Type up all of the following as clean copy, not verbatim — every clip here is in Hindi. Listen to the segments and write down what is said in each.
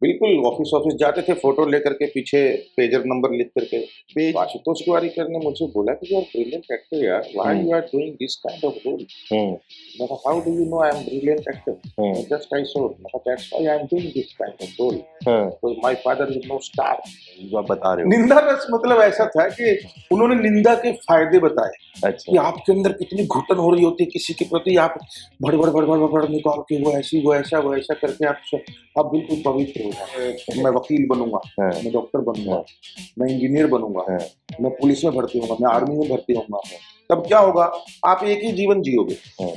बिल्कुल, ऑफिस जाते थे, फ़ोटो लेकर के पीछे पेजर नंबर लिख कर के। आशुतोष तिवारीकर ने मुझसे बोला कि, "यू आर ब्रिलियंट एक्टर यार, why hmm you are doing this kind of role?" Hmm मैं कहा, "how do you know I am brilliant actor?" Hmm "just I saw." मैं कहा, "that's why I am doing this kind of role, hmm, because my father is no star." जो आप बता रहे हो। निंदा रस मतलब ऐसा था कि उन्होंने निंदा के फायदे बताए अच्छा। कि आपके अंदर कितनी घुटन हो रही होती है किसी के प्रति, आप भड़ निकाल के वो ऐसी वो ऐसा करके आप बिल्कुल पवित्र हो जाए। मैं वकील बनूंगा, हाँ मैं डॉक्टर बनूंगा, हाँ मैं इंजीनियर बनूंगा, हाँ मैं पुलिस में भर्ती होऊंगा, मैं आर्मी में भर्ती होऊंगा। तब क्या होगा, आप एक ही जीवन जियोगे। हाँ।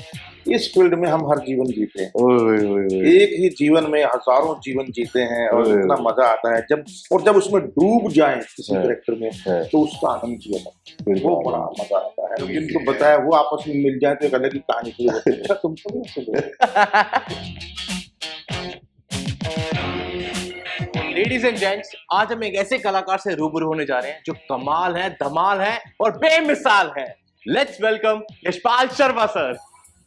इस फील्ड में हम हर जीवन जीते हैं, ओए ओए ओए ओए एक ही जीवन में हजारों जीवन जीते हैं और ओए इतना ओए, मजा आता है जब उसमें डूब जाए किसी हाँ कैरेक्टर में, हाँ, तो उसका आनंद ही अलग है। फिर वो तो बड़ा आनंद। मजा आता है। जिनको बताया वो आपस में मिल जाए तो एक अलग ही कहानी शुरू होती है। अच्छा तुमको भी ऐसे बोले? लेडीज एंड जेंट्स, आज हम एक ऐसे कलाकार से रूबरू होने जा रहे हैं जो कमाल है, धमाल है और बेमिसाल है। Let's welcome Yashpal Sharma sir.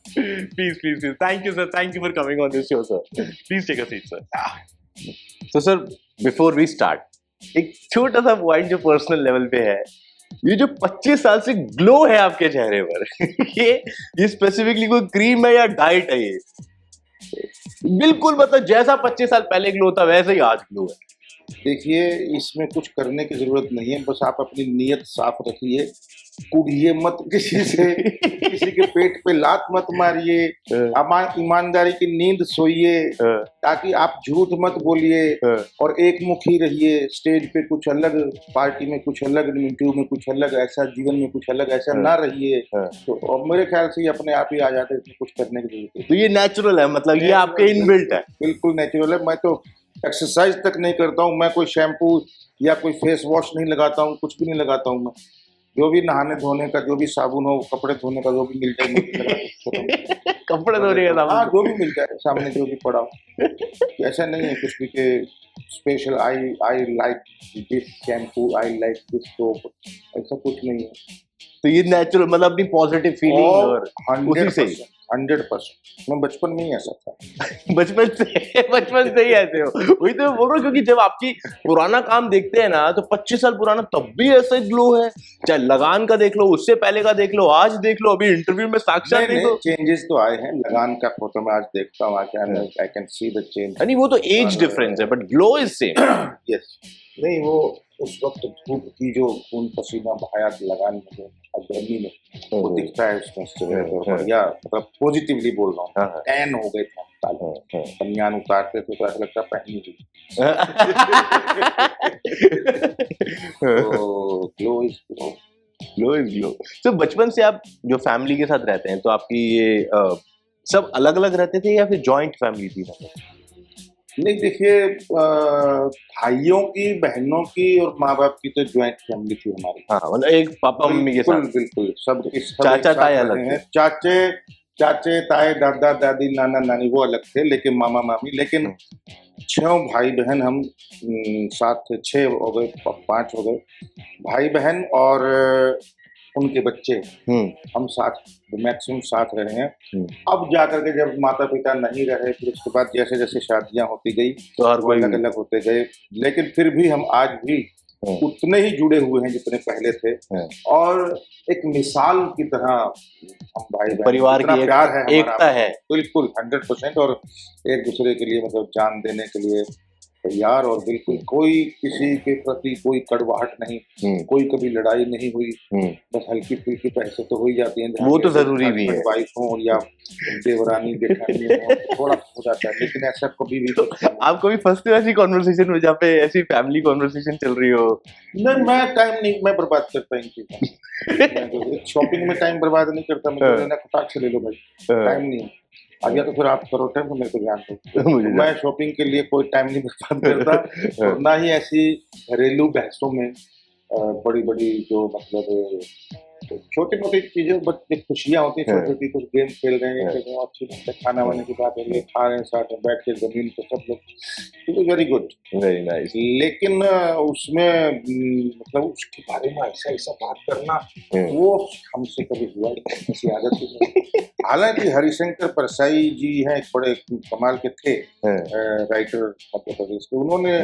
Please please please, thank you sir, thank you for coming on this show sir. Please take a seat sir. तो सर, बिफोर वी स्टार्ट, एक छोटा सा पॉइंट जो पर्सनल लेवल पे है, ये जो 25 साल से ग्लो है आपके चेहरे पर, ये स्पेसिफिकली कोई क्रीम है या डाइट है? ये बिल्कुल मतलब जैसा 25 साल पहले ग्लो था वैसे ही आज ग्लो है। देखिए, इसमें कुछ करने की जरूरत नहीं है, बस आप अपनी नीयत साफ रखिए, कुढ़िए मत किसी से, किसी के पेट पे लात मत मारिए, ईमानदारी की नींद सोइए, ताकि आप झूठ मत बोलिए और एक मुखी रहिए। स्टेज पे कुछ अलग, पार्टी में कुछ अलग, इंटरव्यू में कुछ अलग, ऐसा जीवन में कुछ अलग, ऐसा ना रहिए। तो और मेरे ख्याल से ये अपने आप ही आ जाते हैं, इसमें कुछ करने की जरूरत नहीं। तो ये नेचुरल है, मतलब ये आपके इनबिल्ट है। बिल्कुल नेचुरल है। मैं तो एक्सरसाइज तक नहीं करता हूँ, मैं कोई शैम्पू या कोई फेस वॉश नहीं लगाता हूँ, कुछ भी नहीं लगाता हूँ मैं। जो भी नहाने धोने का, जो भी साबुन हो, कपड़े धोने का जो भी मिल जाए मुझे लगा के कपड़े धोने का हाँ, सामान। जो भी मिल जाए सामने, जो भी पड़ा हो। ऐसा नहीं है कुछ भी के special I I like this shampoo, I like this soap, ऐसा कुछ नहीं है। तो ये नेचुरल मतलब अपनी पॉजिटिव फीलिंग और और उसी से ही 100% मैं बचपन में ही ऐसा था। बचपन से ही ऐसे हो। वही तो मैं बोल रहा हूँ, क्योंकि जब आपकी पुराना काम देखते हैं ना, तो 25 साल पुराना तब भी ऐसे ग्लो है। चाहे लगान का देख लो, उससे पहले का देख लो, आज देख लो, अभी इंटरव्यू में साक्षात नहीं देखो। चेंजेस तो आए हैं। लगान का फोटो मैं आज देखता हूँ, I can see the change. नहीं, वो तो एज डिफरेंस है, but glow is same. Yes, नहीं वो उस वक्त धूप की जो खून पसीना बहाया लगान में, और गर्मी में, वो दिखता है उसमें चेहरे पर। बढ़िया, मतलब पॉजिटिवली बोल रहा हूँ। टैन हो गए थे हम काले, बनियान उतारते थे तो ऐसा लगता पहनी हुई। तो glow is glow. Glow is glow. तो बचपन से आप जो फैमिली के साथ रहते हैं, तो आपकी ये सब अलग अलग रहते थे या फिर जॉइंट फैमिली थी? नहीं देखिए, भाइयों की, बहनों की और माँ बाप की तो ज्वाइंट फैमिली थी हमारी। हाँ, मतलब एक पापा मम्मी के बिल्कुल साथ। बिल्कुल, सब चाचा एक साथ ताए रहे अलग हैं। थे। चाचे चाचे ताए, दादा दादी, नाना नानी वो अलग थे, लेकिन मामा मामी, लेकिन 6 भाई बहन हम, 7 थे, 6 हो गए, 5 हो गए भाई बहन, और उनके बच्चे, हम साथ, मैक्सिमम साथ रहे हैं। अब जाकर के जब माता पिता नहीं रहे, फिर उसके बाद जैसे जैसे शादियां होती गई तो हर वो कोई अलग अलग होते गए, लेकिन फिर भी हम आज भी उतने ही जुड़े हुए हैं जितने पहले थे। और एक मिसाल की तरह हम भाई बहन, परिवार इतना की प्यार है हमारा, एकता है। बिल्कुल 100%। और एक दूसरे के लिए मतलब जान देने के लिए तैयार, और बिल्कुल कोई किसी के प्रति कोई कड़वाहट नहीं, कोई कभी लड़ाई नहीं हुई। बस हल्की फुल्की पैसे तो हो ही जाती हैं, वो तो जरूरी भी है। वाइफ हो या देवरानी जेठानी हो, थोड़ा हो जाता है, लेकिन ऐसा कभी भी आप कभी फंसते हो ऐसी कॉन्वर्सेशन में जहाँ पे ऐसी फैमिली कॉन्वर्सेशन चल रही हो? नहीं, मैं टाइम नहीं, मैं बर्बाद करता इन चीजों शॉपिंग में टाइम बर्बाद नहीं करता। मुझे लेना फटाक से ले लो भाई, टाइम नहीं है। अब या तो फिर आप करो टाइम, तो मेरे को ध्यान दो। तो मैं शॉपिंग के लिए कोई टाइम नहीं बर्बाद करता, और ना ही ऐसी घरेलू बहसों में बड़ी बड़ी जो मतलब छोटी मोटी चीजें बच्चे खुशियां होती है, हाँ। छोटी छोटी कुछ गेम खेल रहे हैं, हाँ। खेल रहे हैं, अच्छी बात है, खाना वाने की बात है, खा रहे हैं साथ में बैठ के जमीन पे सब लोग, वेरी गुड। Very nice. लेकिन उसमें मतलब उसके बारे में ऐसा ऐसा बात करना, वो हमसे कभी हुआ नहीं, ऐसी आदत ही नहीं। हालांकि हरिशंकर परसाई जी हैं, एक बड़े कमाल के थे राइटर मध्य प्रदेश के, उन्होंने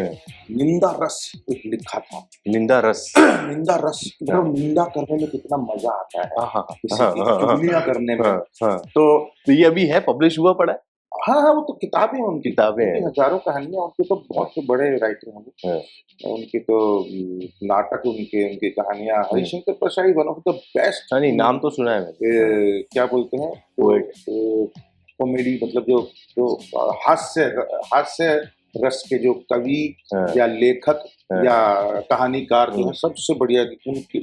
निंदा रस एक लिखा था। निंदा रस। निंदा रस मतलब निंदा करने में कितना मजा आता है, किसी की चुगलियां करने में। तो ये अभी है, पब्लिश हुआ पड़ा है? हाँ, वो तो किताबें हैं उनकी, किताबें हैं। हजारों कहानियां उनके, तो बहुत से बड़े राइटर हैं उनकी, तो नाटक उनकी कहानियां। Harishankar Parsai one of the best. नहीं, नाम तो सुना है मैंने। क्या बोलते हैं, कॉमेडी, मतलब जो हास्य रस के जो कवि या लेखक या कहानीकार जो है, सबसे बढ़िया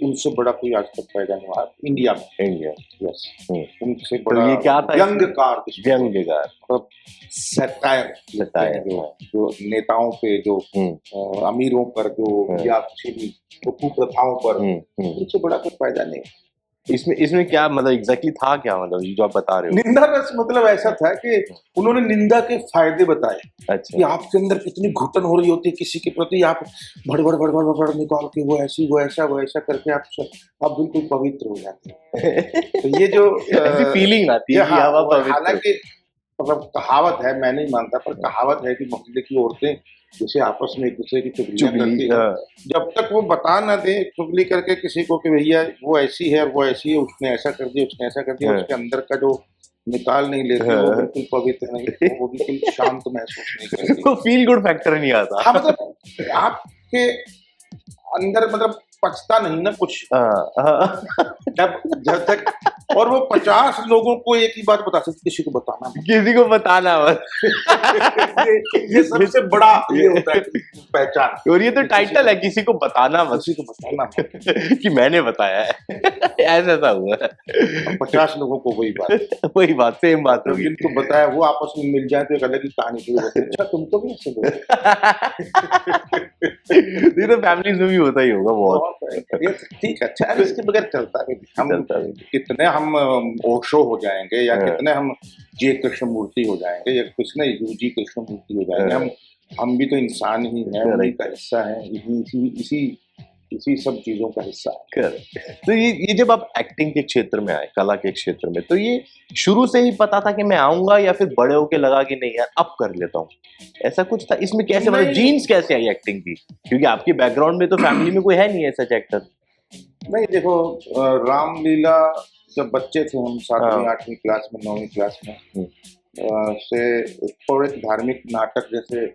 उनसे बड़ा कोई आज तक पैदा नहीं हुआ इंडिया में। इंडिया, यस, उनसे तो बड़ा ये क्या था? व्यंग्यकार, व्यंग्यकार, सटायर, जो नेताओं पे, जो अमीरों पर, जो या किसी भी कुप्रथाओं पर, उनसे बड़ा कोई फायदा नहीं। इसमें क्या मतलब एग्जैक्टली था क्या, मतलब जो आप बता रहे हो? निंदा रस मतलब ऐसा था कि उन्होंने निंदा के फायदे बताए। अच्छा। कि आपके अंदर कितनी घुटन हो रही होती है किसी के प्रति, आप बड़ निकाल के वो ऐसी वो ऐसा करके आप बिल्कुल पवित्र हो जाते हैं। तो ये जो फीलिंग आती है कि आप पवित्र। हालांकि मतलब कहावत है, मैं नहीं मानता, पर कहावत है कि मोहल्ले की औरतें जैसे आपस में एक दूसरे की चुगलियां करती है, जब तक वो बता ना दे चुगली करके किसी को कि भैया वो ऐसी है और वो ऐसी है, उसने ऐसा कर दिया, उसने ऐसा कर दिया, उसके अंदर का जो निकाल नहीं लेते, वो बिल्कुल पवित्र नहीं, वो बिल्कुल शांत महसूस नहीं करती। तो फील गुड फैक्टर नहीं आता। हाँ, मतलब आपके अंदर मतलब पचता नहीं ना कुछ, जब तक, और वो 50 लोगों को एक ही बात बता सकते, किसी को बताना मत। किसी को बताना मत। ये सबसे बड़ा ये होता है पहचान। और ये तो टाइटल है, किसी को बताना मत, किसी को बताना मत कि मैंने बताया है। ऐसा हुआ है। 50 लोगों को वही बात सेम बात होगी। जिनको बताया वो आपस में मिल जाए तो एक अलग ही कहानी शुरू होती है। अच्छा, तुमको भी ऐसे बोला? ये तो फैमिलीज में भी होता ही होगा बहुत। ठीक है, अच्छा, इसके बगैर चलता है। हम कितने हम ओशो हो जाएंगे, या कितने हम जे कृष्णमूर्ति हो जाएंगे, या कितने यूजी कृष्णमूर्ति हो जाएंगे, हम भी तो इंसान ही हैं, उन्हीं का हिस्सा है, इसी सब चीजों का हिस्सा है। तो ये जब आप एक्टिंग के क्षेत्र में आए, कला के क्षेत्र में, तो ये शुरू से ही पता था कि मैं आऊंगा, या फिर बड़े होके लगा कि नहीं यार अब कर लेता हूँ, ऐसा कुछ था इसमें? कैसे मतलब जीन्स कैसे आई एक्टिंग की? क्योंकि आपके बैकग्राउंड में तो फैमिली में कोई है नहीं ऐसा एक्टर। नहीं, देखो, रामलीला जब बच्चे थे हम, 7वीं 8वीं क्लास में, 9वीं क्लास में से थोड़े धार्मिक नाटक जैसे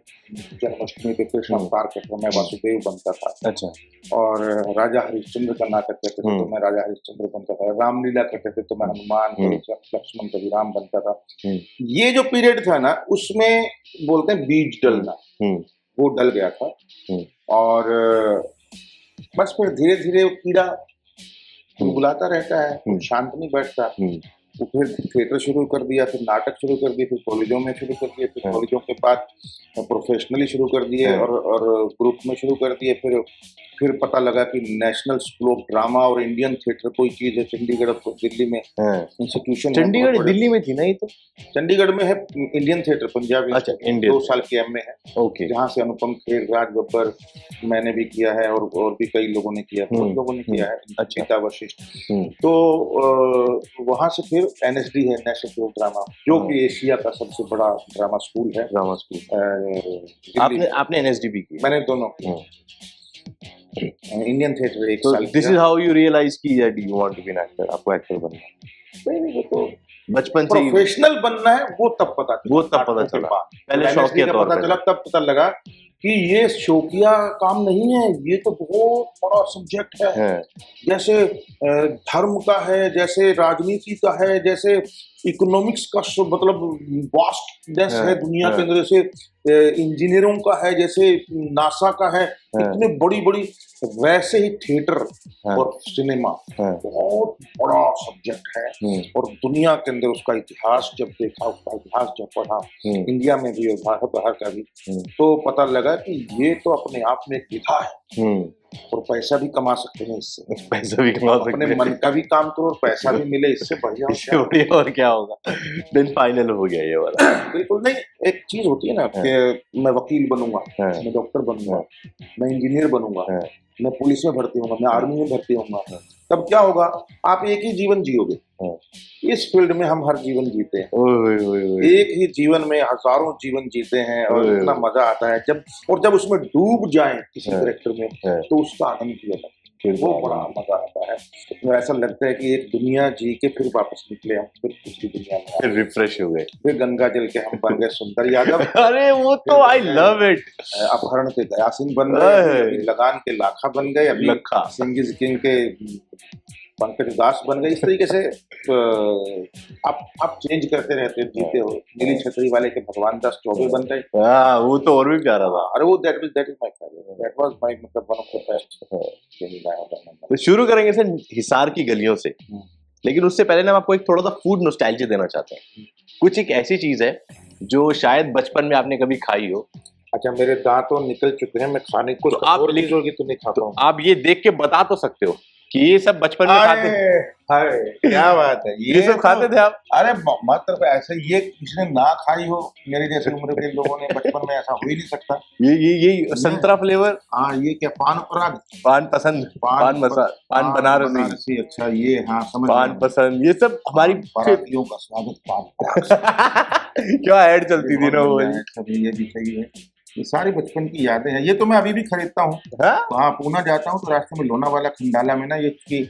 जन्माष्टमी पे कृष्ण अवतार करते, मैं वासुदेव बनता था। अच्छा। और राजा हरिश्चंद्र का नाटक करते थे तो मैं राजा हरिश्चंद्र बनता था। रामलीला करते थे तो मैं हनुमान, लक्ष्मण, कभी राम बनता था। ये जो पीरियड था ना, उसमें बोलते हैं बीज डलना, वो डल गया था। और बस फिर धीरे धीरे कीड़ा बुलाता रहता है, शांत नहीं बैठता। तो फिर थिएटर शुरू कर दिया, फिर नाटक शुरू कर दिए, फिर कॉलेजों में शुरू कर दिए, फिर कॉलेजों के बाद प्रोफेशनली शुरू कर दिए, और ग्रुप में शुरू कर दिए। फिर पता लगा कि नेशनल स्कूल ऑफ ड्रामा और इंडियन थिएटर कोई चीज है चंडीगढ़, दिल्ली में इंस्टीट्यूशन। चंडीगढ़ दिल्ली में थी ना? ये तो चंडीगढ़ में है इंडियन थिएटर, पंजाबी। अच्छा, 2 साल की एमए है। ओके। जहाँ से अनुपम खेर, राज बब्बर, मैंने भी किया है, और भी कई लोगों ने किया, बहुत लोगों ने किया है। अच्छा। वशिष्ठ। तो वहां से फिर एनएसडी है, नेशनल स्कूल ऑफ ड्रामा, जो कि एशिया का सबसे बड़ा ड्रामा स्कूल है। ड्रामा स्कूल आपने एनएसडी भी की? मैंने दोनों की। इंडियन थिएटर 1 साल। This is how you realise की that you want to be an actor, आपको एक्टर बनना है? नहीं, वो तो बचपन से प्रोफेशनल बनना है, वो तब पता चला। पहले शौकिया तौर पे तब पता लगा कि ये शौकिया काम नहीं है, ये तो बहुत बड़ा सब्जेक्ट है। जैसे धर्म का है, जैसे राजनीति का है, जैसे इकोनॉमिक्स का, मतलब वास्ट डेस है दुनिया के अंदर, जैसे इंजीनियरों का है, जैसे नासा का है, इतने बड़ी बड़ी, वैसे ही थिएटर और सिनेमा बहुत बड़ा सब्जेक्ट है। और दुनिया के अंदर उसका इतिहास जब देखा, उसका इतिहास जब पढ़ा, इंडिया में भी और बाहर का भी, तो पता लगा कि ये तो अपने आप में एक विधा है। और पैसा भी कमा सकते हैं इससे। पैसा भी कमा सकते अपने हैं। मन का भी काम करो और पैसा भी मिले, इससे बढ़िया और इससे क्या। बढ़िया और क्या होगा। देन फाइनल हो गया ये वाला। बिल्कुल नहीं, एक चीज होती है ना कि मैं वकील बनूंगा, हाँ। मैं डॉक्टर बनूंगा, मैं इंजीनियर बनूंगा, हाँ। मैं पुलिस में भर्ती होऊंगा, मैं आर्मी में भर्ती होऊंगा, तब क्या होगा, आप एक ही जीवन जियोगे। हाँ। इस फील्ड में हम हर जीवन जीते हैं, ओए ओए ओए। एक ही जीवन में हजारों जीवन जीते हैं और ओए। इतना मजा आता है जब उसमें डूब जाए किसी हाँ। करेक्टर में, हाँ। तो उसका आनंद भी अलग है, वो बड़ा मजा आता है। तो ऐसा लगता है कि एक दुनिया जी के फिर वापस निकले हम, फिर दूसरी दुनिया में फिर आए। रिफ्रेश हो गए। फिर गंगा जल के हम बन गए सुंदर यादव, अरे वो तो आई लव इट। अपहरण के दया सिंह बन गए, अभी लगान के लाखा बन गए, अभी लखा। सिंगिज किंग के पंकज दास बन गए। इस तरीके से आप चेंज करते रहते हो, जीते हो। नीली छतरी वाले के भगवान दास चौबे बन गए। हाँ वो तो और भी प्यारा था। अरे वो that is my favourite, that was my मतलब वन ऑफ द बेस्ट। तो शुरू करेंगे सर हिसार की गलियों से, लेकिन उससे पहले ना हम आपको एक थोड़ा सा फूड नॉस्टैल्जिया देना चाहते हैं। कुछ एक ऐसी चीज है जो शायद बचपन में आपने कभी खाई हो। अच्छा, मेरे दांतों निकल चुके हैं, मैं खाने को तो आप और चीज होगी तो नहीं खाता हूँ। आप ये देख के बता तो सकते हो कि ये सब बचपन में खाते थे। अरे क्या बात है, ये सब खाते थे आप? अरे मतलब ऐसे ये किसने ना खाई हो, मेरे जैसे उम्र के लोगों ने, बचपन में ऐसा हो ही नहीं सकता। ये संतरा फ्लेवर, हाँ ये क्या, पान पराग, पान पसंद, पान मसाला, पान बनारसी, अच्छा ये, हाँ समझ पान गया। पसंद, ये सब हमारी बारातियों का स्वागत पान पराग। क्या ऐड चलती थी ना वो वाली। सभी ये भी सही है, ये सारी बचपन की यादें हैं। ये तो मैं अभी भी खरीदता हूँ। हाँ? वहाँ पूना जाता हूँ तो रास्ते में लोनावाला खंडाला में ना ये इसकी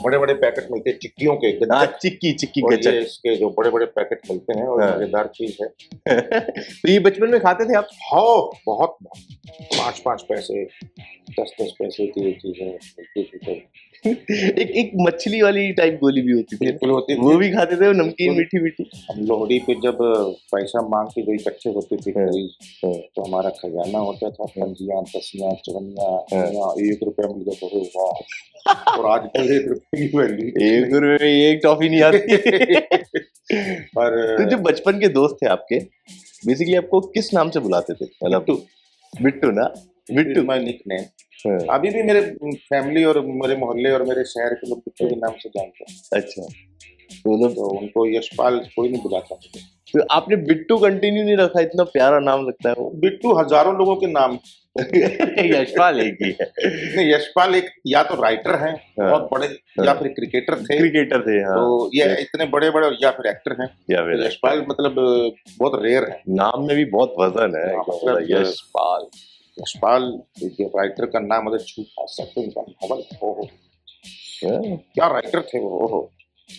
बड़े बड़े पैकेट मिलते हैं चिक्कियों के, हाँ, चिक्की और गजक। ये इसके जो बड़े बड़े पैकेट मिलते हैं और हाँ। मजेदार चीज है। तो ये बचपन में खाते थे आप? हाँ बहुत, 5-5 पैसे 10-10 पैसे की ये चीजें मिलती थी। तो एक मछली वाली टाइप गोली भी होती थी, बिल्कुल होती वो थी। भी खाते थे, वो नमकीन मीठी मीठी। हम लोहड़ी पे जब पैसा मांग के जो इकट्ठे होते थे तो हमारा खजाना होता था, पंजियां, दसियां, चवनियां, 1 रुपया मिल जाता था, वाह। और आजकल 1 रुपये की वैल्यू, 1 रुपए में एक टॉफी नहीं आती। और तो जो बचपन के दोस्त थे आपके, बेसिकली आपको किस नाम से बुलाते थे? मतलब बिट्टू ना, बिट्टू माय निकनेम। अभी भी मेरे फैमिली और मेरे मोहल्ले और मेरे शहर के लोग बिट्टू के नाम से जानते हैं। अच्छा, तो उनको यशपाल कोई नहीं बुलाता मुझे। तो आपने बिट्टू कंटिन्यू नहीं रखा? इतना प्यारा नाम लगता है वो। बिट्टू हजारों लोगों के नाम। यशपाल एक ही है। नहीं, यशपाल एक या तो राइटर हैं बहुत बड़े, या फिर क्रिकेटर थे। क्रिकेटर थे, हाँ। तो ये इतने बड़े बड़े, या फिर एक्टर हैं। या फिर यशपाल मतलब बहुत रेयर है। नाम में भी बहुत वजन है। मतलब यशपाल, यशपाल राइटर का नाम, मतलब छू सकते हैं। क्या राइटर थे वो।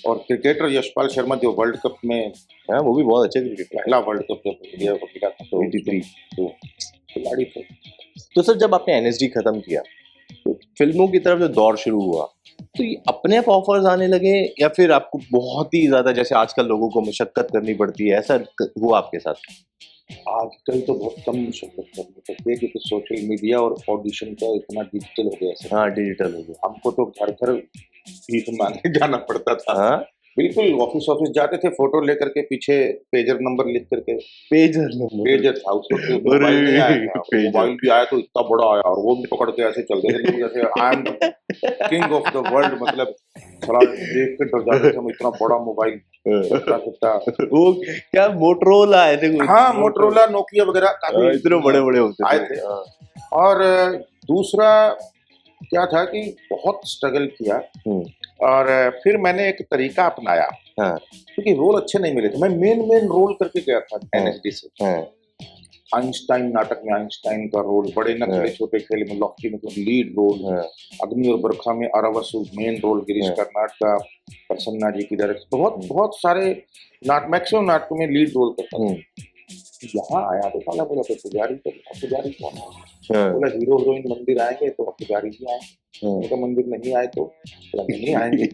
और क्रिकेटर यशपाल शर्मा जो वर्ल्ड कप में, वो भी बहुत अच्छे क्रिकेटर, पहला वर्ल्ड कप जब इंडिया को मिला था, तो 83 तो खिलाड़ी थे। तो सर जब आपने एनएसडी खत्म किया तो फिल्मों की तरफ जो दौर शुरू हुआ, तो ये अपने आप ऑफर्स आने लगे या फिर आपको बहुत ही ज्यादा, जैसे आजकल लोगों को मशक्कत करनी पड़ती है, ऐसा हुआ आपके साथ? आजकल तो बहुत कम मशक्कत करनी पड़ती है क्योंकि सोशल मीडिया और ऑडिशन का इतना डिजिटल हो गया। हाँ, डिजिटल हो गया। हमको तो घर घर भीख मांगने जाना पड़ता था। हाँ? बिल्कुल, ऑफिस जाते थे, फोटो लेकर के पीछे पेजर नंबर लिख करके। पेजर था उस वक्त, मोबाइल नहीं आया था। मोबाइल भी आया तो इतना बड़ा आया, और वो भी पकड़ के ऐसे चलते थे जैसे I am king of the world, मतलब थोड़ा देख के डर जाते थे हम, इतना बड़ा मोबाइल। वो क्या मोटरोला आए थे? हाँ, मोटरोला, नोकिया वगैरह काफी इतने बड़े बड़े होते आए थे। और दूसरा क्या था कि बहुत स्ट्रगल किया, और फिर मैंने एक तरीका अपनाया, क्योंकि रोल अच्छे नहीं मिले थे। मैं मेन रोल करके गया था एनएसडी से। आइंस्टाइन नाटक में आइंस्टाइन का रोल, बड़े नखरे छोटे खेल में लॉकी मतलब लीड रोल, अग्नि और बरखा में अरावसु मेन रोल, गिरीश कर्नाड का प्रसन्ना जी की डायरेक्शन, बहुत सारे मैक्सिमम नाटकों में लीड रोल करता था। यहाँ आया तो साला बोला तो पुजारी कौन है? बोला हीरो हीरोइन मंदिर आएंगे तो पुजारी भी आएंगे। मंदिर नहीं आए तो नहीं आएंगे।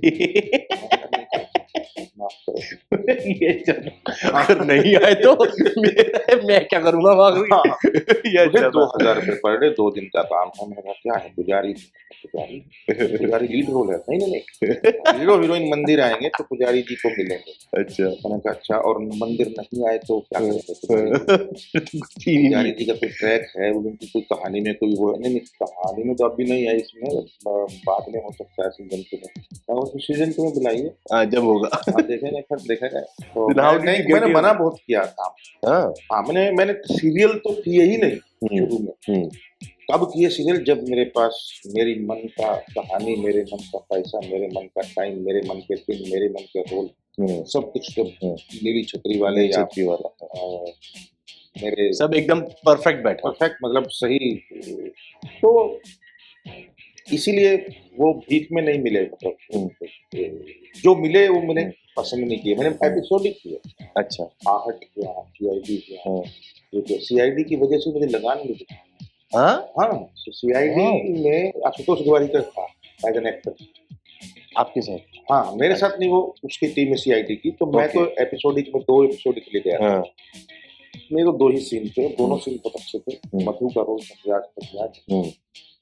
माफ करो। ये चलो, अगर नहीं आए तो मैं क्या करूंगा वहां? हाँ, ये मुझे चलो। 2000 रुपये पर डे 2 दिन का काम था। मैंने कहा क्या है पुजारी, पुजारी पुजारी लीड रोल है? नहीं नहीं नहीं, हीरो हीरोइन मंदिर आएंगे तो पुजारी जी को मिलेंगे। अच्छा। मैंने कहा अच्छा, और मंदिर नहीं आए तो क्या करेंगे? पुजारी जी का कोई ट्रैक है, उनकी कोई कहानी में कोई वो है? नहीं नहीं, कहानी में तो अभी नहीं है, इसमें बाद में हो सकता है सीजन 2 में। और सीजन 2 में बुलाइए, जब होगा। हाँ देखेंगे, फिर देखेंगे। तो Then how did you नहीं, get मैंने your- मना बहुत किया काम। हाँ। हाँ, मैंने सीरियल तो किए ही नहीं शुरू में। कब किए सीरियल? जब मेरे पास मेरी मन का कहानी, मेरे मन का पैसा, मेरे मन का टाइम, मेरे मन के दिन, मेरे मन के रोल, सब कुछ जब नीली छतरी वाले या छतरी वाला मेरे सब एकदम परफेक्ट बैठा। परफेक्ट, मतलब सही। तो इसीलिए वो भीख में नहीं मिले, मतलब जो मिले वो मैंने पसंद नहीं किए, मैंने एपिसोडिक किए। अच्छा। आहट किया, सीआईडी किया, तो सीआईडी की वजह से मुझे लगान मिली। हाँ हाँ, सीआईडी में आशुतोष गोवारिकर था एज एन एक्टर आपके साथ। हाँ, मेरे साथ नहीं, वो उसकी टीम में सीआईडी की। तो मैं तो एपिसोडिक में 2 एपिसोड के लिए गया था। मेरे को 2 ही सीन थे, दोनों सीन बहुत अच्छे थे। मधु का रोल पंजाज।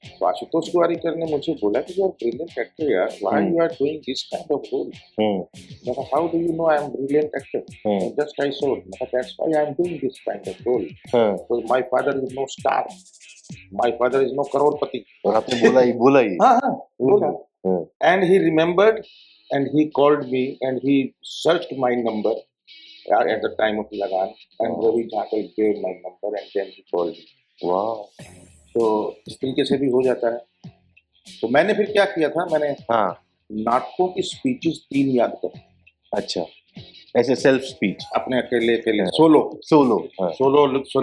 तो आशुतोष गोवारिकर ने मुझे बोला कि यू आर ब्रिलियंट एक्टर यार, why you are doing this kind of role? मैं कहा how do you know I am brilliant actor? Just I saw, मैं कहा that's why I am doing this kind of role, because my father is no star, my father is no crorepati. और आपने बोला ही। हाँ हाँ, बोला। And he remembered, and he called me, and he searched my number at the time of Lagan, and Ravi Thakur gave my number, and then he called me. वाह। तो इस तरीके से भी हो जाता है। तो मैंने फिर क्या किया था, मैंने नाटकों की स्पीचेस 3 याद कर। अच्छा, ऐसे सेल्फ स्पीच अपने अकेले सोलो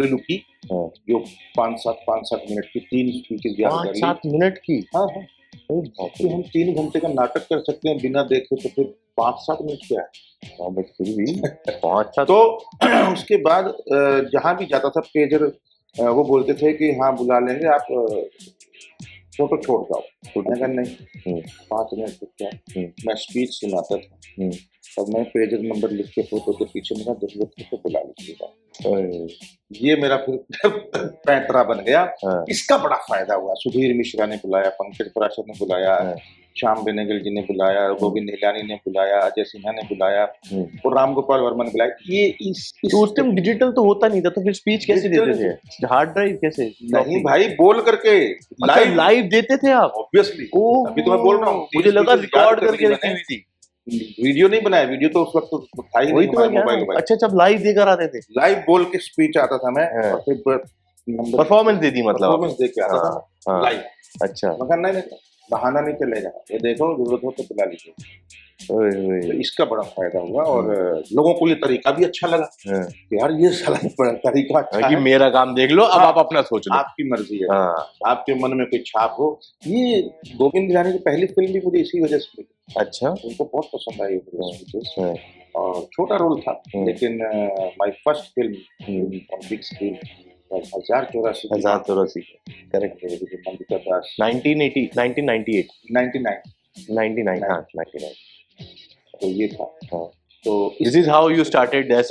लुकी, जो 5-7 मिनट की 3 स्पीचेस याद कर ली। 5-7 मिनट की? हाँ हाँ, तो हम 3 घंटे का नाटक कर सकते हैं बिना देखे, तो फिर 5-7 मिनट क्या है? हाँ, बस फिर भी 5-7। तो उसके बाद जहाँ भी जाता था पेजर, वो बोलते थे कि हाँ बुला लेंगे, आप फोटो छोड़ जाओ। मैंने कहा नहीं, 5 मिनट तक क्या, मैं स्पीच सुनाता था और मैं पेजर नंबर लिख के फोटो के पीछे मेरा जरूरत है तो बुला लीजिएगा। ये मेरा फिर पैंतरा बन गया। इसका बड़ा फायदा हुआ। सुधीर मिश्रा ने बुलाया, पंकज पराशर ने बुलाया, श्याम बेनेगल जी ने बुलाया, गोविंद निहलानी ने बुलाया, अजय सिन्हा ने बुलाया और राम गोपाल वर्मा ने बुलाया। ये इस तो उस टाइम डिजिटल तो होता नहीं था, तो फिर स्पीच कैसे देते थे? हार्ड ड्राइव कैसे? नहीं भाई, बोल करके लाइव देते थे आप? ऑब्वियसली, अभी तो मैं बोल रहा हूँ। मुझे लगा रिकॉर्ड करके रखी हुई थी। वीडियो नहीं बनाया, वीडियो तो उस वक्त तो था ही नहीं हमारे मोबाइल में। अच्छा, जब लाइव देकर आते थे, लाइव बोल के स्पीच आता था मैं, और फिर परफॉर्मेंस दे दी, मतलब परफॉर्मेंस दे के आता था लाइव। अच्छा, मगर नहीं, बहाना नहीं चलेगा, ये देखो जरूरत हो तो बुला लीजिए। तो इसका बड़ा फायदा हुआ और लोगों को ये तरीका भी अच्छा लगा कि यार ये साला तरीका अच्छा कि है, मेरा काम देख लो, अब आप अपना सोच लो, आपकी मर्जी है। आपके मन में कोई छाप हो। ये गोविंद निहलानी की पहली फिल्म भी मुझे इसी वजह से मिली। अच्छा, उनको बहुत पसंद आई और छोटा रोल था, लेकिन my first film on big screen 1084 correct, Mandita Das, 1999 हाँ 99। तो ये था। तो this is how you started that's.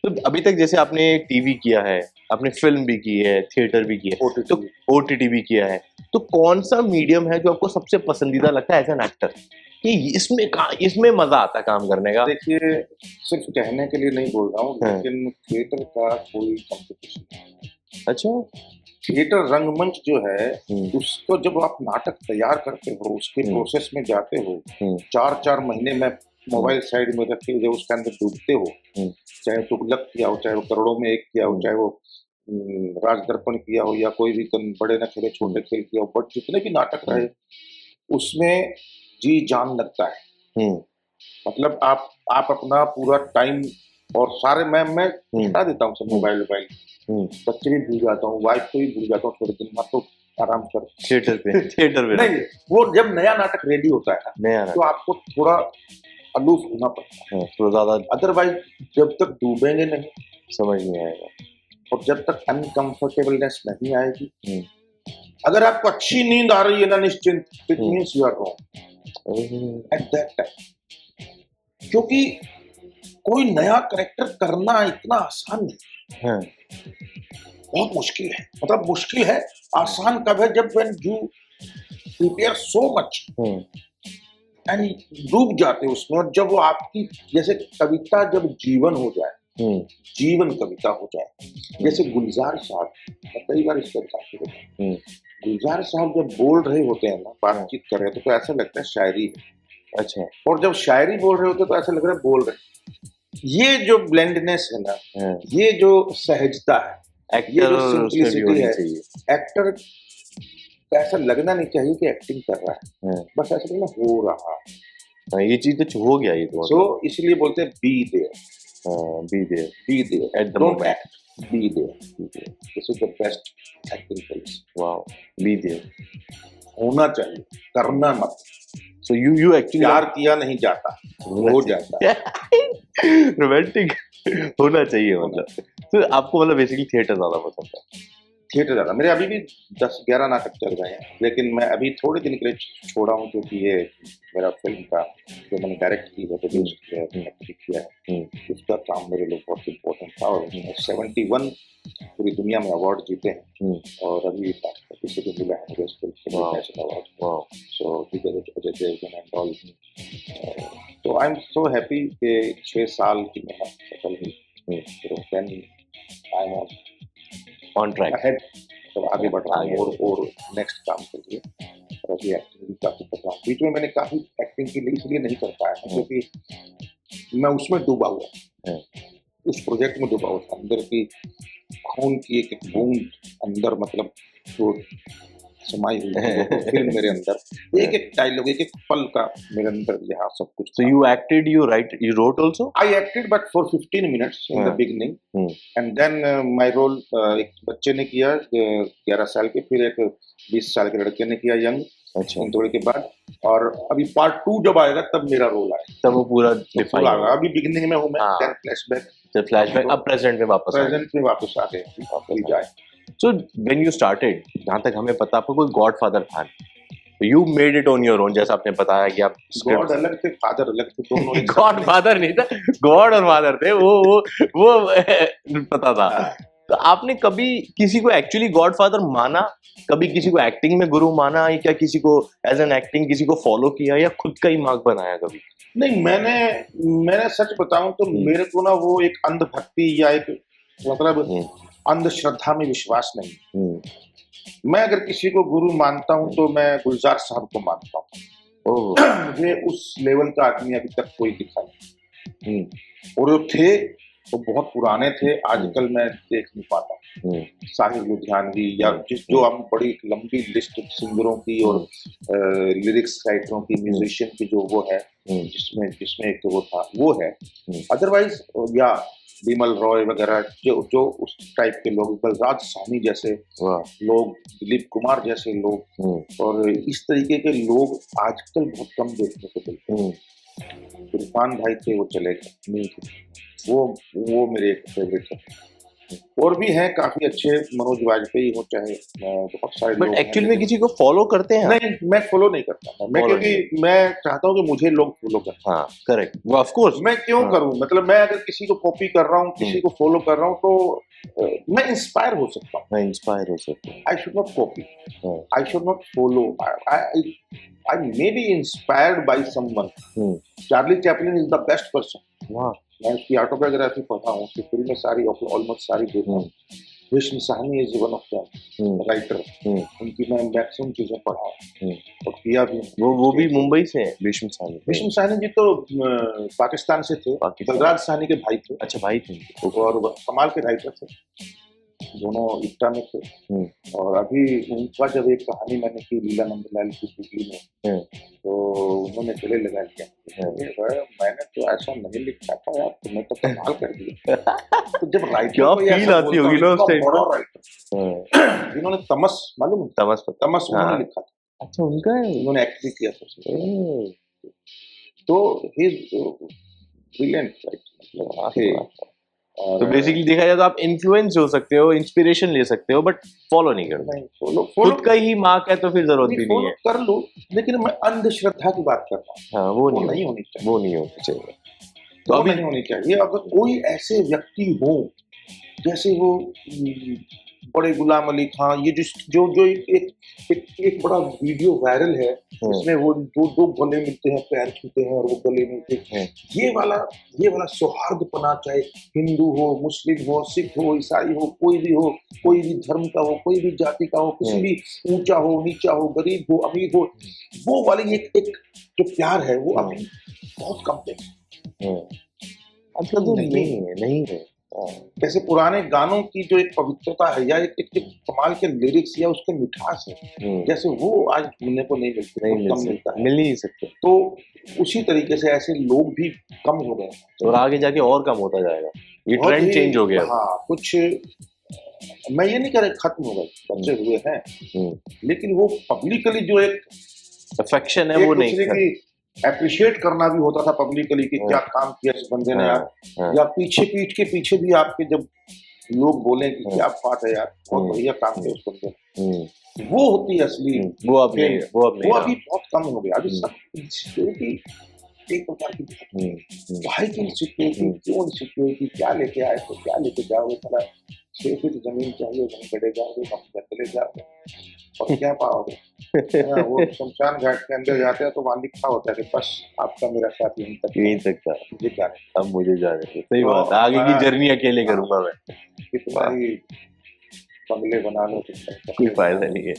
तो अभी तक जैसे आपने टीवी किया है, आपने फिल्म भी की है, थिएटर भी किया है, तो ओटीटी भी किया है, तो कौन सा मीडियम है जो आपको सबसे पसंदीदा लगता है एज एन एक्टर कि इसमें मजा आता है काम करने का? देखिए, सिर्फ कहने के लिए नहीं बोल रहा हूँ, लेकिन थिएटर का कोई कंपटीशन नहीं। अच्छा, थिएटर रंगमंच जो है, उसको जब आप नाटक तैयार करते हो, उसके प्रोसेस में जाते हो, 4-4 महीने में मोबाइल साइड में रखे जब उसके अंदर डूबते हो, चाहे तुगलक किया हो, चाहे वो करोड़ों में एक किया हो, चाहे वो राज दर्पण किया हो, या कोई भी बड़े न खेले छोटे खेल किया हो, बट जितने भी नाटक रहे उसमें जी जान लगता है। मतलब आप अपना पूरा टाइम और सारे मैं हटा देता हूँ सब, मोबाइल बच्चे भी भूल जाता हूँ, वाइफ को भी भूल जाता हूँ थोड़े दिन में, तो आराम कर थिएटर पे नहीं। वो जब नया नाटक रेडी होता है नया, तो आपको थोड़ा अलूफ होना पड़ता है, थोड़ा ज्यादा, अदरवाइज जब तक डूबेंगे नहीं समझ नहीं आएगा, और जब तक अनकंफर्टेबलनेस नहीं आएगी। अगर आपको अच्छी नींद आ रही है ना निश्चिंत, it means you are wrong at that time. क्योंकि कोई नया करेक्टर करना इतना आसान नहीं, हाँ, बहुत मुश्किल है। मतलब मुश्किल है, आसान कब है, जब when you prepare so much and डूब जाते हो उसमें, और जब वो आपकी जैसे कविता जब जीवन हो जाए, जीवन कविता हो जाए, जैसे गुलजार साहब, मैं कई बार इसका एग्जाम्पल देता हूँ। गुलजार साहब जब बोल रहे होते हैं ना, बातचीत कर रहे होते हैं, तो ऐसा लगता है शायरी है, अच्छा, और जब शायरी बोल रहे होते हैं तो ऐसा लग रहा है बोल रहे हैं। ये जो ब्लेंडनेस है ना, ये जो सहजता है, ये एक्टर जो उसमें भी सिंप्लिसिटी होनी है, चाहिए। एक्टर को ऐसा लगना नहीं चाहिए कि एक्टिंग कर रहा है, बस ऐसा लगना हो रहा है। हाँ, ये चीज तो हो गया, ये तो सो इसलिए बोलते हैं be there, be there be there, at the don't moment. Act, be there. This is the best acting policy. Wow, be there. होना चाहिए, करना मत। सो यू एक्चुअली प्यार किया नहीं जाता, हो जाता है। रोमांटिक होना चाहिए मतलब। तो आपको मतलब बेसिकली थिएटर ज्यादा पसंद है? थिएटर ज़्यादा, मेरे अभी भी 10-11 नाटक चल रहे हैं, लेकिन मैं अभी थोड़े दिन के लिए छोड़ा हूँ, क्योंकि ये मेरा फिल्म का जो मैंने डायरेक्ट की है, प्रोड्यूस किया है, एक्टिंग किया है, उसका काम मेरे लिए बहुत इम्पोर्टेंट था, और 71 पूरी दुनिया में अवार्ड जीते हैं, और अभी राष्ट्रपति से भी मिला है मुझे इस फिल्म के लिए national award. So Ajay Devgan and all. तो आई एम सो हैप्पी कि 6 साल की मेहनत सफल हुई, तो then I am on track, ahead, तो आगे बढ़ रहा आगे। हूँ और नेक्स्ट काम के लिए, और अभी एक्टिंग भी काफी कर रहा हूँ। बीच में मैंने काफी एक्टिंग के लिए इसलिए नहीं कर पाया था, क्योंकि मैं उसमें डूबा हुआ, उस प्रोजेक्ट में डूबा हुआ था, अंदर की खून की एक एक बूंद अंदर, मतलब जो समाई हुई थी, वो फिल्म मेरे अंदर, एक एक डायलॉग, एक एक पल का मेरे अंदर यहाँ सब कुछ। So you acted, you write, you wrote also? I acted but for 15 minutes in the beginning, and then my role एक बच्चे ने किया 11 साल के, फिर एक 20 साल के लड़के ने किया यंग, अच्छा, थोड़े के बाद, और अभी पार्ट 2 जब आएगा तब मेरा रोल आएगा, तब वो पूरा तो डिफाइन पूरा आएगा। अभी बिगिनिंग में हूँ मैं, हाँ। then flashback, जब फ्लैशबैक अब प्रेजेंट में वापस आ गए। प्रेजेंट में वापस आ गए, वापस जाए। So when you started, जहाँ तक हमें पता, आपको कोई गॉडफादर था नहीं। You made it on your own, जैसा आपने बताया कि आप गॉड अलग थे, फादर अलग थे, दोनों एक साथ गॉड नहीं। फादर नहीं था, गॉड और फादर थे, वो पता था। तो आपने कभी किसी को एक्चुअली गॉड फादर माना, कभी किसी को एक्टिंग में गुरु माना, या क्या किसी को एज एन एक्टिंग किसी को फॉलो किया, या खुद का ही मार्ग बनाया कभी? नहीं, मैंने सच बताऊं तो मेरे को ना वो एक अंधभक्ति या एक मतलब अंधश्रद्धा में विश्वास नहीं। मैं अगर किसी को गुरु मानता हूं तो मैं गुलजार साहब को मानता हूँ। मुझे उस लेवल का आदमी अभी तक कोई दिखा नहीं, और जो थे वो बहुत पुराने थे, आजकल मैं देख नहीं पाता। साहिर लुधियानवी या जो हम बड़ी एक लंबी लिस्ट सिंगरों की और लिरिक्स राइटरों की, म्यूजिशियन की जो वो है, जिसमें एक वो था, वो है। अदरवाइज या बिमल रॉय वगैरह, जो उस टाइप के लोग, बलराज साहनी जैसे लोग, दिलीप कुमार जैसे लोग, और इस तरीके के लोग आजकल बहुत कम देखने को मिलते हैं। इरफान भाई थे, वो चले गए, वो मेरे एक फेवरेट है। और भी हैं काफी अच्छे, मनोज वाजपेयी हो, चाहे बहुत सारे लोग। बट एक्चुअली में किसी को फॉलो करते हैं? नहीं, मैं फॉलो नहीं करता, मैं क्योंकि मैं चाहता हूँ कि मुझे लोग फॉलो करें। हाँ, करेक्ट, वो ऑफ कोर्स। मैं क्यों करूँ, मतलब मैं अगर किसी को कॉपी कर रहा हूँ, किसी को फॉलो कर रहा हूँ, तो मैं इंस्पायर हो सकता हूँ। मैं इंस्पायर हो सकता हूँ। I should not copy, I should not follow, I may be inspired by someone. Charlie Chaplin is the best person. मैं उसकी ऑटोबायोग्राफी पढ़ा हूँ, उसकी फिल्में सारी ऑलमोस्ट सारी देखा हूँ। Bhishma Sahni is one of the writer, उनकी मैं मैक्सिमम चीजें पढ़ा हूँ और किया भी। वो भी मुंबई से है, भीष्म साहनी। भीष्म साहनी जी तो पाकिस्तान से थे, बलराज साहनी के भाई थे। अच्छा, भाई थे, और कमाल के राइटर थे, दोनों इक्टा में थे। और अभी उनका जब एक कहानी मैंने की लीला नंदलाल की बिजली में, तो उन्होंने गले लगा लिया, मैंने तो ऐसा नहीं लिखा था यार, तुमने तो कमाल कर दिया। तो जब राइटर को फील आती होगी ना उस टाइम, बड़ा राइटर जिन्होंने तमस, मालूम तमस उन्होंने लिखा था। अच्छा, उनका है, उन्होंने एक्ट भी किया था। तो ही इज ब्रिलियंट राइटर। और तो बेसिकली देखा जाए तो आप इन्फ्लुएंस हो सकते हो, इंस्पिरेशन ले सकते हो, बट फॉलो नहीं करते। नहीं फॉलो फॉलो खुद का ही मार्क है तो फिर जरूरत भी नहीं फॉलो है। कर लो, लेकिन मैं अंधश्रद्धा की बात कर रहा हूँ, हाँ, वो नहीं होनी चाहिए, वो नहीं होनी चाहिए। तो तो अभी नहीं होनी चाहिए। अगर कोई ऐसे व्यक्ति हो जैसे वो बड़े गुलाम अली खान, ये जो जो एक बड़ा वीडियो वायरल है, इसमें वो दो गले मिलते हैं, पैर छूते हैं और वो गले मिलते हैं, ये वाला सौहार्दपना, चाहे हिंदू हो, मुस्लिम हो, सिख हो, ईसाई हो, कोई भी धर्म का हो, कोई भी जाति का हो, किसी भी ऊंचा हो, नीचा हो, गरीब हो, अमीर हो, वो वाली एक जो प्यार है वो अभी बहुत कम है। आजकल तो नहीं है। जैसे पुराने गानों की जो एक पवित्रता है या एक जो कमाल के लिरिक्स या उसके मिठास है, जैसे वो आज सुनने को नहीं मिलती, नहीं कम मिलता है। मिल नहीं सकते। तो उसी तरीके से ऐसे लोग भी कम हो गए हैं और आगे जाके और कम होता जाएगा, ये बहुत ट्रेंड ही। चेंज हो गया। हाँ, कुछ मैं ये नहीं कह रहा खत्म हो गए, बच्चे हुए हैं, लेकिन वो पब्लिकली जो एक अफेक्शन है वो नहीं दूसरे की अप्रिशिएट करना भी होता था पब्लिकली कि क्या काम किया इस बंदे ने यार, या पीठ के पीछे भी आपके जब लोग बोले कि क्या बात है यार, बहुत बढ़िया काम किया उस बंदे ने, वो होती है असली। वो अब नहीं, वो अभी बहुत कम हो गया। अभी सब इंसिक्योरिटी एक प्रकार की, भाई की इंसिक्योरिटी, क्यों इंसिक्योरिटी, क्या लेके आए तो क्या लेके जाओगे, थोड़ा 6 फीट जमीन चाहिए, वहीं चले जाओगे, हम चले जाओगे और क्या पाओगे। वो शमशान घाट के अंदर जाते हैं तो वहां लिखा होता है कि बस आपका मेरा साथ यहीं तक था, मुझे जाने, अब मुझे जाने दो। सही बात है, आगे की जर्नी अकेले करूंगा मैं। कितना ही बंगले बना लो, कोई फायदा नहीं है।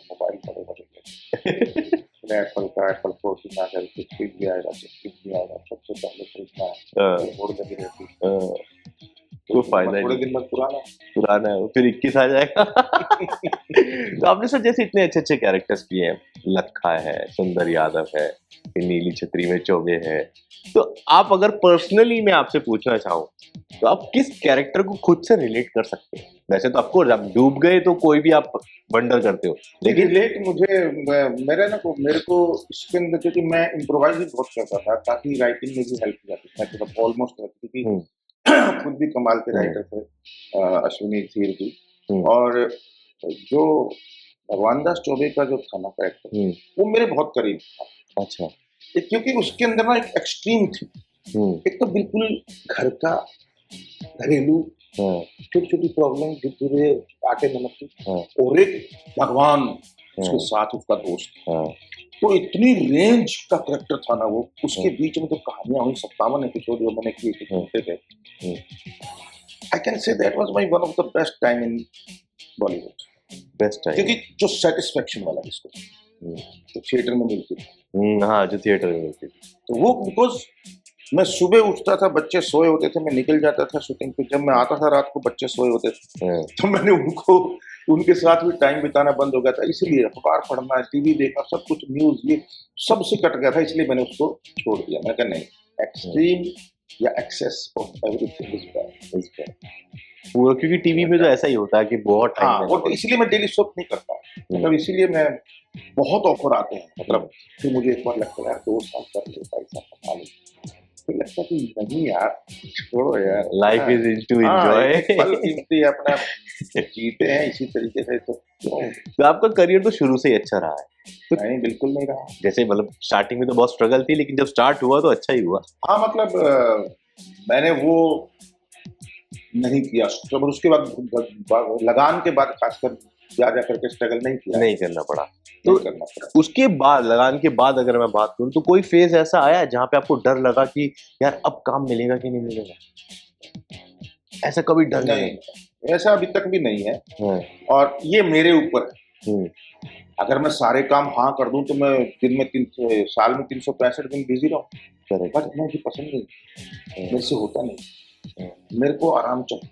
मोबाइल बड़े बड़े एप्पल का एप्पल 14 आ जाए, कुछ भी आएगा, सबसे पहले खरीदना है, छोड़ लगी रहती, कोई फायदा नहीं, थोड़े दिन बाद पुराना है, फिर 21 आ जाएगा। तो आपने सर जैसे इतने अच्छे अच्छे कैरेक्टर्स किए हैं, लखा है, सुंदर यादव है, नीली छतरी में चौबे है, तो आप अगर पर्सनली मैं आपसे पूछना चाहूँ तो आप किस कैरेक्टर को खुद से रिलेट कर सकते हैं? वैसे तो आपको जब डूब गए तो कोई भी आप वंडर करते हो, लेकिन रिलेट मुझे मेरे को इसके अंदर, क्योंकि मैं इम्प्रोवाइज भी बहुत करता था, काफी राइटिंग में भी हेल्प की जाती थी, मतलब ऑलमोस्ट रहती थी, खुद भी कमाल के राइटर थे अश्विनी धीर जी, और जो भगवान दास चौबे का जो था ना कैरेक्टर, वो मेरे बहुत करीब था। अच्छा, क्योंकि उसके अंदर ना एक एक्सट्रीम थी, एक तो बिल्कुल घर का घरेलू छोटी छोटी प्रॉब्लम, धीरे आटे नमक की, और एक भगवान उसके साथ उसका दोस्त, तो इतनी रेंज का कैरेक्टर था ना वो, उसके बीच में जो कहानियां हुई, 57 एपिसोड जो मैंने किए थे, I can say that was my one of the best time in Bollywood, best time, क्योंकि जो सेटिस्फेक्शन वाला जिसको जो थिएटर में मिलती थी, हाँ, जो थिएटर में मिलती थी, तो वो बिकॉज मैं सुबह उठता था, बच्चे सोए होते थे, मैं निकल जाता था शूटिंग पे, जब मैं आता था रात को बच्चे सोए होते थे, तो मैंने उनके साथ भी टाइम बिताना बंद हो गया था, इसलिए अखबार पढ़ना, टीवी देखना, सब कुछ न्यूज ये सब से कट गया था, इसलिए मैंने उसको छोड़ दिया। मैं कहा नहीं, एक्सट्रीम या excess of everything is bad, पूरा, क्योंकि टीवी में तो ऐसा ही होता है कि बहुत टाइम, वो इसलिए मैं डेली सोप नहीं करता, मतलब इसीलिए मैं बहुत ऑफर आते हैं, मतलब फिर मुझे एक बार लगता है यार 2 साल कर ले, पैसा कमा ले, फिर लगता है कि नहीं यार, छोड़ो यार, लाइफ इज टू एंजॉय, पल कीमती है, अपना जीते हैं इसी तरीके से। तो आपका करियर तो शुरू से ही अच्छा रहा है? तो नहीं, बिल्कुल नहीं रहा। जैसे मतलब स्टार्टिंग में तो बहुत स्ट्रगल थी, लेकिन जब स्टार्ट हुआ तो अच्छा ही हुआ। हाँ, मतलब मैंने वो नहीं किया, तो उसके बाद लगान के बाद खासकर जा करके स्ट्रगल नहीं किया, नहीं करना पड़ा, तो करना पड़ा। उसके बाद, लगान के बाद अगर मैं बात करूं, तो कोई फेज ऐसा आया जहां पे आपको डर लगा कि यार अब काम मिलेगा कि नहीं मिलेगा? ऐसा कभी डर नहीं, ऐसा अभी तक भी नहीं है, और ये मेरे ऊपर है। अगर मैं सारे काम हाँ कर दूं तो मैं दिन में साल में 365 दिन बिजी रहूं, बट मुझे पसंद नहीं, मेरे से होता नहीं, मेरे को आराम चाहिए,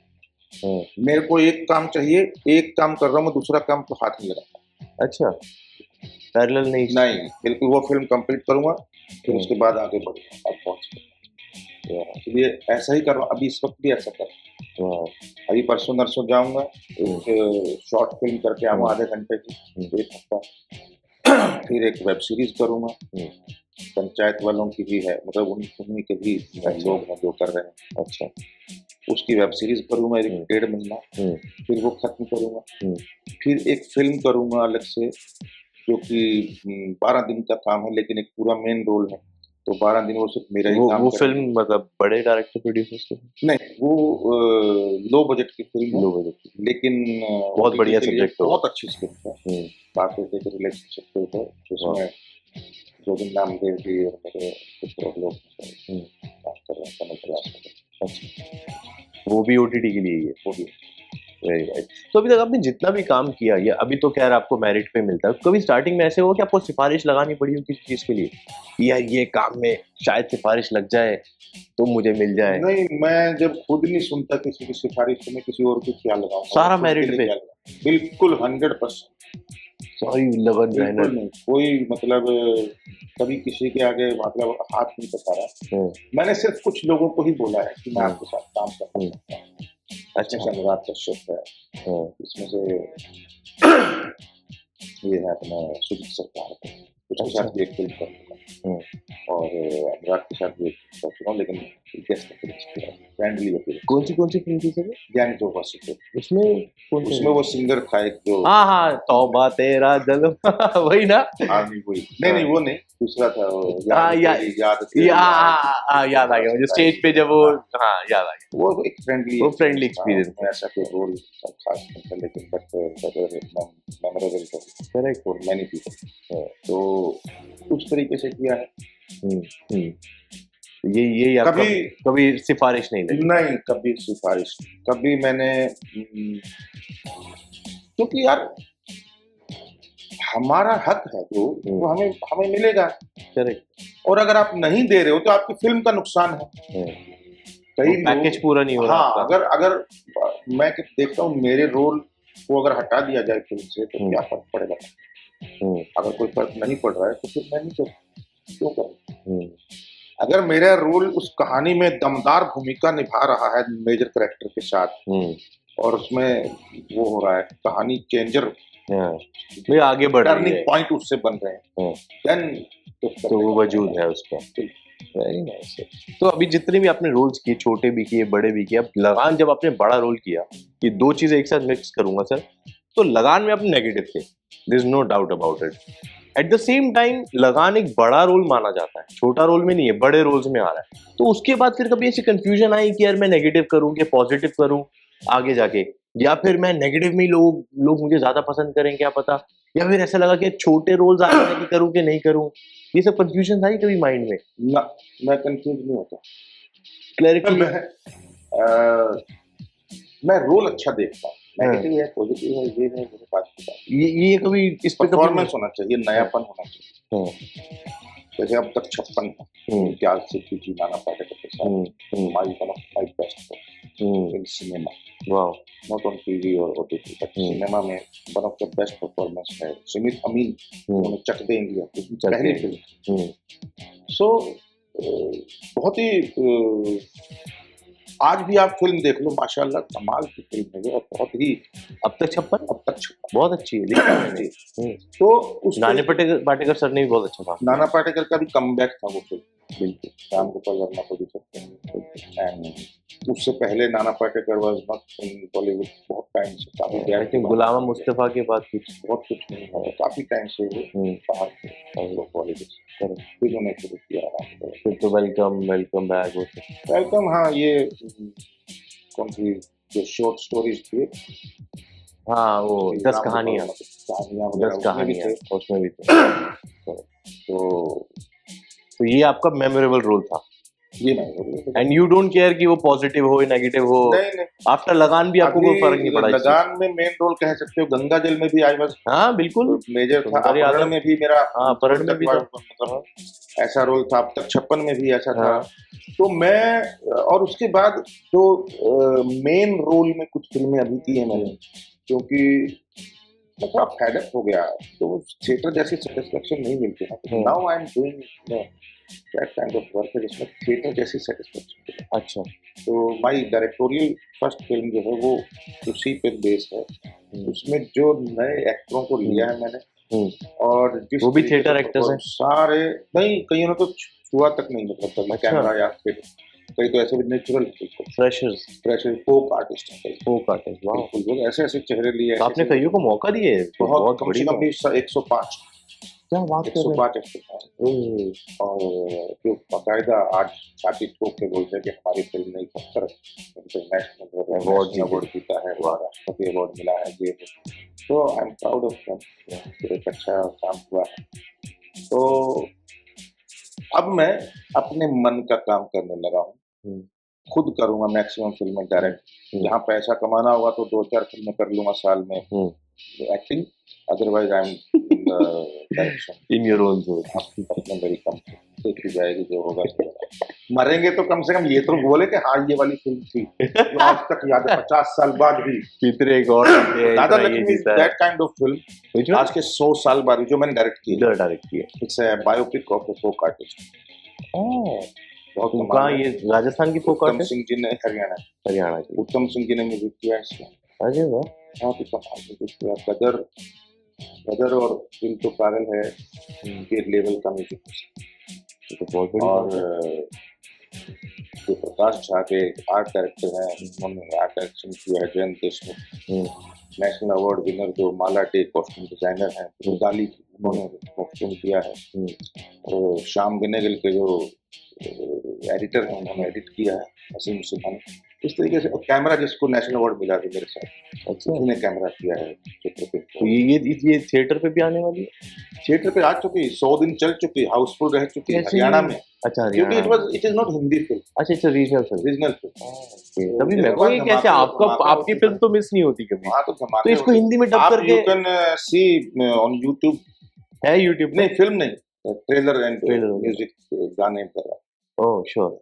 मेरे को एक काम चाहिए, एक काम कर रहा हूँ मैं, दूसरा काम को हाथ नहीं लगाता। अच्छा, पैरेलल नहीं? बिल्कुल, वो फिल्म कंप्लीट करूंगा, फिर उसके बाद आगे बढ़ूंगा, अब पहुंच, ये ऐसा ही कर रहा हूँ, अभी इस वक्त भी ऐसा कर रहा हूँ। अभी परसों नरसों जाऊंगा, एक शॉर्ट फिल्म करके आऊंगा आधे घंटे की, 1 हफ्ता, फिर एक वेब सीरीज करूंगा, पंचायत वालों की भी है, मतलब उन्हीं के भी लोग हैं जो कर रहे हैं। अच्छा। उसकी वेब सीरीज करूंगा एक 1.5 महीना, फिर वो खत्म करूंगा, फिर एक फिल्म करूंगा अलग से, जो कि 12 दिन का काम है, लेकिन एक पूरा मेन रोल है, तो 12 दिन वो सिर्फ मेरा ही वो काम वो करेंगे। फिल्म मतलब बड़े डायरेक्टर प्रोड्यूसर्स की? नहीं, वो लो बजट की फिल्म है, लो बजट की। लेकिन बहुत OTT बढ़िया के लिए सब्जेक्ट होगा। बहुत अच्छी स्क्रिप्ट है। बात होती है कि रिलेशनशिप पे है, जिसमें गोविंद नामदेव जी और मेरे कुछ और लोग काम कर रहे हैं, कमल प्रयास कर रहे हैं। अच्छा, वो भी ओटीटी के लिए ही है। वो भी वेरी नाइस। तो अभी तक आपने जितना भी काम किया, या अभी तो खैर आपको मेरिट पे मिलता है, कभी स्टार्टिंग में ऐसे हुआ कि आपको सिफारिश लगानी पड़ी हो किसी चीज के लिए, कि यार ये काम में शायद सिफारिश लग जाए तो मुझे मिल जाए? नहीं, मैं जब खुद नहीं सुनता किसी की सिफारिश, तो मैं किसी और की क्या लगाऊंगा? सारा खुद के मेरिट लिए पे? क्या लगाऊं? बिल्कुल 100%। सॉरी, लगन बिल्कुल मेहनत। नहीं, कोई मतलब कभी किसी के आगे मतलब हाथ नहीं पसारा। मैंने सिर्फ कुछ लोगों को ही बोला है कि मैं आपके साथ काम करना चाहता हूँ। अच्छा। इसमें से अनुराग कश्यप है, इसमें से ये है अपना सुजीत सरकार है, उसके साथ भी एक फिल्म कर चुका, और अनुराग के साथ भी एक फिल्म कर चुका हूँ, लेकिन गेस्ट फ्रेंडली है। कौन सी फिल्म थी सर? Gang of Wasseypur. उसमें कौन उसमें वो सिंगर था एक जो, हाँ हाँ, तौबा तेरा जलवा वही ना? आदमी कोई नहीं, वो नहीं, दूसरा था वो, हाँ, याद तेरी याद। याद आ गया मुझे, स्टेज पे जब वो, हाँ याद आ गया। वो एक फ्रेंडली, वो फ्रेंडली एक्सपीरियंस था, ऐसा कोई रोल खास नहीं था, लेकिन बट मेमोरेबल था करेक्ट। फॉर मेनी पीपल, तो उस तरीके से किया है। ये आपका कभी कभी सिफारिश नहीं लगी? नहीं, कभी सिफारिश नहीं, कभी मैंने क्योंकि यार हमारा हक है जो, वो हमें हमें मिलेगा। करेक्ट। और अगर आप नहीं दे रहे हो तो आपकी फिल्म का नुकसान है। कई पैकेज पूरा नहीं हो रहा हाँ, आपका। अगर अगर मैं देखता हूँ मेरे रोल को अगर हटा दिया जाए फिल्म से, तो क्या फर्क पड़ेगा? अगर कोई फर्क नहीं पड़ रहा है तो फिर मैं नहीं करूँ, क्यों करूँ? अगर मेरा रोल उस कहानी में दमदार भूमिका निभा रहा है मेजर कैरेक्टर के साथ, और उसमें वो हो रहा है कहानी चेंजर, भाई आगे बढ़ रही टर्निंग है, पॉइंट उससे बन रहे हैं, देन तो वो वजूद है उसका। Very nice. तो अभी जितने भी आपने रोल्स किए, छोटे भी किए बड़े भी किए, अब लगान जब आपने बड़ा रोल किया, ये दो चीजें एक साथ मिक्स करूंगा सर, तो लगान में आप नेगेटिव थे, there is no doubt about it. At the same time Lagaan एक बड़ा रोल माना जाता है, छोटा रोल में नहीं है, बड़े रोल्स में आ रहा है। तो उसके बाद फिर कभी ऐसी कंफ्यूजन आई कि यार मैं नेगेटिव करूं कि पॉजिटिव करूं आगे जाके, या फिर मैं नेगेटिव में ही लोग मुझे ज्यादा पसंद करें, क्या पता, या फिर ऐसा लगा कि छोटे रोल्स आगे जाके करूं कि नहीं करूं? ये सब कंफ्यूजन आई कभी माइंड में? ना, मैं कंफ्यूज नहीं होता। क्लैरिटी। मैं रोल अच्छा देखता हूँ, नेगेटिव है पॉजिटिव है ये नहीं, मुझे बात की बात। ये कभी इस पे परफॉर्मेंस होना चाहिए, नयापन होना चाहिए। जैसे अब तक 56 है, इम्तियाज सिद्दीकी, नाना पाटेकर के साथ, my one of my best in cinema, wow, not on TV और ओटीटी, बट सिनेमा में one of the best performance है। सुमित अमीन, उन्होंने चक दे इंडिया, उसकी पहली फिल्म। सो बहुत ही आज भी आप फिल्म देख लो, माशाल्लाह कमाल की फिल्म है, और बहुत ही अब तक 56 अब तक 56 बहुत अच्छी है, देखा मैंने। तो उस नानी पाटेकर सर ने भी बहुत अच्छा था। नाना पाटेकर का भी कमबैक था वो फिल्म, बिल्कुल राम गोपाल वर्मा प्रोड्यूसर थे, एंड उससे पहले Nana Patekar was not in Bollywood बहुत टाइम से, काफी आई थिंक गुलाम मुस्तफा के बाद बहुत कुछ नहीं हुआ, काफी टाइम से वो बाहर थे बॉलीवुड से, फिर उन्होंने शुरू किया। फिर तो वेलकम बैक हो सकता। वेलकम, हाँ, ये कौन सी जो शॉर्ट स्टोरीज थी, हाँ वो 10 कहानियाँ, 10 कहानियाँ उसमें भी थे। तो ये आपका मेमोरेबल रोल था, ये नहीं, एंड यू डोंट केयर कि वो पॉजिटिव हो नेगेटिव हो? नहीं, आफ्टर लगान भी आपको कोई फर्क नहीं पड़ा? लगान में मेन रोल कह सकते हो, गंगा जल में भी आई वाज, हाँ बिल्कुल मेजर था, अपहरण में भी मेरा, हाँ अपहरण में भी था, मतलब ऐसा रोल था, अब तक 56 में भी ऐसा था। तो मैं, और उसके बाद जो मेन रोल में कुछ फिल्में अभी की है मैंने, क्योंकि मैं थोड़ा फेड अप हो गया, तो थिएटर जैसी सेटिस्फेक्शन नहीं मिलती ना। Now I am doing that kind of work जिसमें थिएटर जैसी सेटिस्फेक्शन। अच्छा। तो माय डायरेक्टोरियल फर्स्ट फिल्म जो है वो उसी पे बेस्ड है। उसमें जो नए एक्टरों को लिया है मैंने, और जिस वो भी तरीके theater से actors हैं? सारे नहीं, कईयों ने तो छुआ तक नहीं, मतलब अच्छा। कैमरा या फिर कई तो ऐसे भी natural freshers, fresher folk artist हैं कई। फोक आर्टिस्ट, वाह। बिल्कुल लोग ऐसे ऐसे चेहरे लिए, तो आपने ऐसे कईयों को मौका दिए, तो बहुत बहुत कम बड़ी से कम बात। भी 105 क्या बात कर रहे 105 105 हैं? और जो बाकायदा आज छाती ठोक के बोलते हैं कि हमारी फिल्म ने 71 इंटरनेशनल Award अवार्ड जीता है, राष्ट्रपति अवार्ड मिला है, ये तो I am proud of them, एक अच्छा काम हुआ है। तो अब मैं अपने मन का काम करने लगा हूँ, हम्म, खुद करूंगा मैक्सिमम फिल्में डायरेक्ट। जहाँ पैसा कमाना होगा तो 2-4 फिल्में कर लूंगा साल में acting, otherwise I am direction in your own zone. अपने मेरी कम देखी जाएगी, जो होगा सो होगा। मरेंगे तो कम से कम ये तो बोले कि हाँ ये वाली फिल्म थी जो आज तक याद है, 50 साल बाद भी। कितने एक और दादा Lakshmi that kind of film आज आज के 100 साल बाद भी, जो मैंने डायरेक्ट की है। इधर डायरेक्ट किया। It's a biopic of the folk artist. बहुत तो कमाल कहाँ है। ये राजस्थान की फोक उत्तम आर्टिस्ट? सिंह जी ने, हरियाणा, हरियाणा की। उत्तम सिंह जी ने म्यूजिक किया है इसमें, अरे वाह। बहुत ही कमाल म्यूजिक किया। कदर और दिल तो पागल है के लेवल का म्यूजिक। ये तो बहुत बड़ी और बात है। जो प्रकाश झा के आर्ट डायरेक्टर हैं, उन्होंने आर्ट डायरेक्शन किया है। Jayant Deshmukh national award winner जो माला डे कॉस्ट्यूम डिजाइनर हैं, रुदाली उन्होंने कॉस्ट्यूम किया है। और श्याम बेनेगल के जो एडिटर हैं, उन्होंने एडिट किया है, असीम सुभान। इस तरीके से कैमरा जिसको नेशनल अवार्ड मिला था मेरे साथ, अच्छा, उन्होंने कैमरा किया है चित्र पे। तो ये थिएटर पे भी आने वाली है? थिएटर पे आ चुकी, 100 दिन चल चुकी, हाउसफुल रह चुकी है कैसे? हरियाणा में। अच्छा, क्योंकि Haryana. It is not Hindi film, अच्छा, अच्छा, रीजनल फिल्म। Regional film. तभी मैं कहूँ ये कैसे आपका आपकी फिल्म तो मिस नहीं होती कभी। हाँ तो तो धमाके इसको हिंदी में डब करके you can see on YouTube. है यूट्यूब पे? नहीं फिल्म नहीं, ट्रेलर एंड Trailer. म्यूजिक गाने वगैरह। Oh sure.